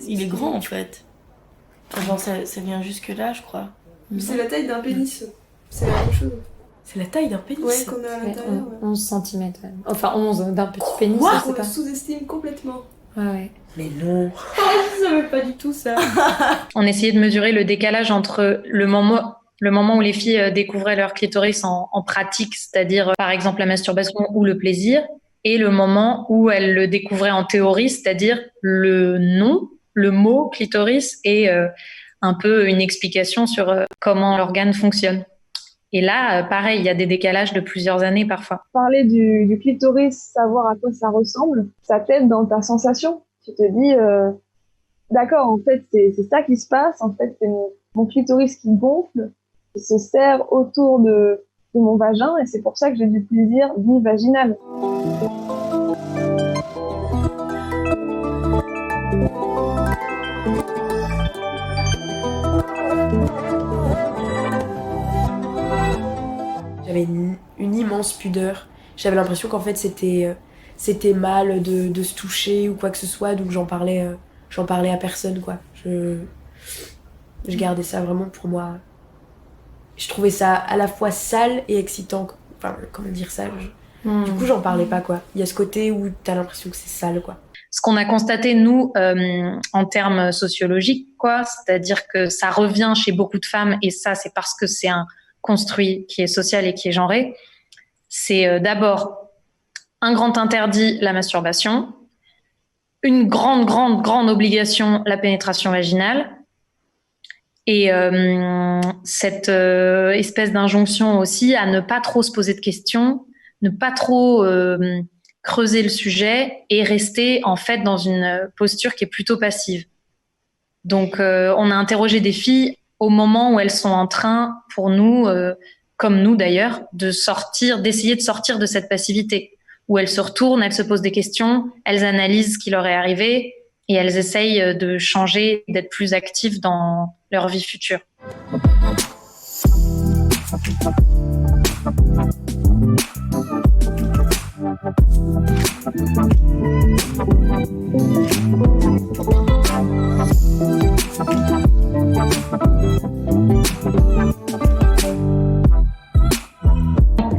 il est grand en fait. Enfin, genre ça vient jusque là, je crois. C'est la taille d'un pénis. C'est la même chose. C'est la taille d'un pénis. Ouais, qu'on a à l'intérieur. 11 cm. Enfin 11 d'un petit pénis, Quoi, je sais on pas. le sous-estime complètement. Ouais. Mais non. Je savais pas du tout ça. On essayait de mesurer le décalage entre le moment où les filles découvraient leur clitoris en pratique, c'est-à-dire par exemple la masturbation ou le plaisir, et le moment où elles le découvraient en théorie, c'est-à-dire le nom, le mot clitoris et un peu une explication sur comment l'organe fonctionne. Et là, pareil, il y a des décalages de plusieurs années parfois. Parler du clitoris, savoir à quoi ça ressemble, ça t'aide dans ta sensation. Tu te dis, d'accord, en fait, c'est ça qui se passe. En fait, c'est mon clitoris qui gonfle, qui se serre autour de mon vagin, et c'est pour ça que j'ai du plaisir dit vaginal. J'avais une immense pudeur. J'avais l'impression qu'en fait c'était mal de se toucher ou quoi que ce soit, donc j'en parlais à personne, quoi. Je gardais ça vraiment pour moi. Je trouvais ça à la fois sale et excitant. Enfin, comment dire ça Du coup, j'en parlais pas, quoi. Il y a ce côté où t'as l'impression que c'est sale, quoi. Ce qu'on a constaté, nous, en termes sociologiques, quoi, c'est-à-dire que ça revient chez beaucoup de femmes, et ça, c'est parce que c'est un construit qui est social et qui est genré. C'est d'abord un grand interdit, la masturbation, une grande obligation, la pénétration vaginale, et cette espèce d'injonction aussi à ne pas trop se poser de questions, ne pas trop creuser le sujet et rester en fait dans une posture qui est plutôt passive. Donc on a interrogé des filles au moment où elles sont en train, pour nous, comme nous d'ailleurs, d'essayer de sortir de cette passivité, où elles se retournent, elles se posent des questions, elles analysent ce qui leur est arrivé et elles essayent de changer, d'être plus actives dans leur vie future.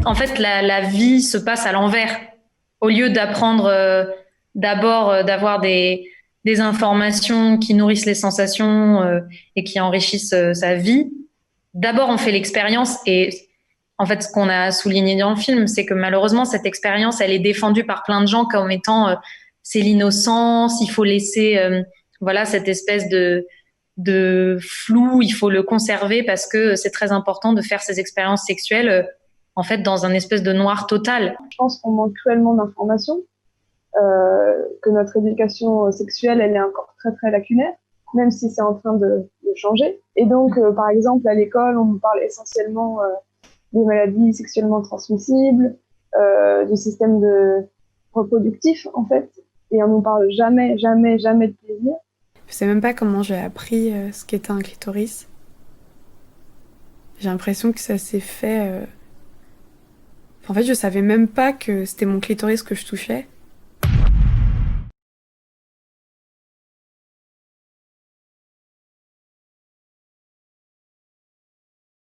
En fait, la vie se passe à l'envers. Au lieu d'apprendre d'abord d'avoir des informations qui nourrissent les sensations et qui enrichissent sa vie, d'abord on fait l'expérience. Et en fait, ce qu'on a souligné dans le film, c'est que malheureusement, cette expérience, elle est défendue par plein de gens comme étant c'est l'innocence, il faut laisser cette espèce de flou, il faut le conserver parce que c'est très important de faire ces expériences sexuelles en fait dans un espèce de noir total. Je pense qu'on manque cruellement d'informations, que notre éducation sexuelle, elle est encore très très lacunaire, même si c'est en train de changer. Et donc, par exemple, à l'école, on nous parle essentiellement des maladies sexuellement transmissibles, du système reproductif, en fait, et on nous parle jamais de plaisir. Je sais même pas comment j'ai appris ce qu'était un clitoris. J'ai l'impression que ça s'est fait... En fait, je savais même pas que c'était mon clitoris que je touchais.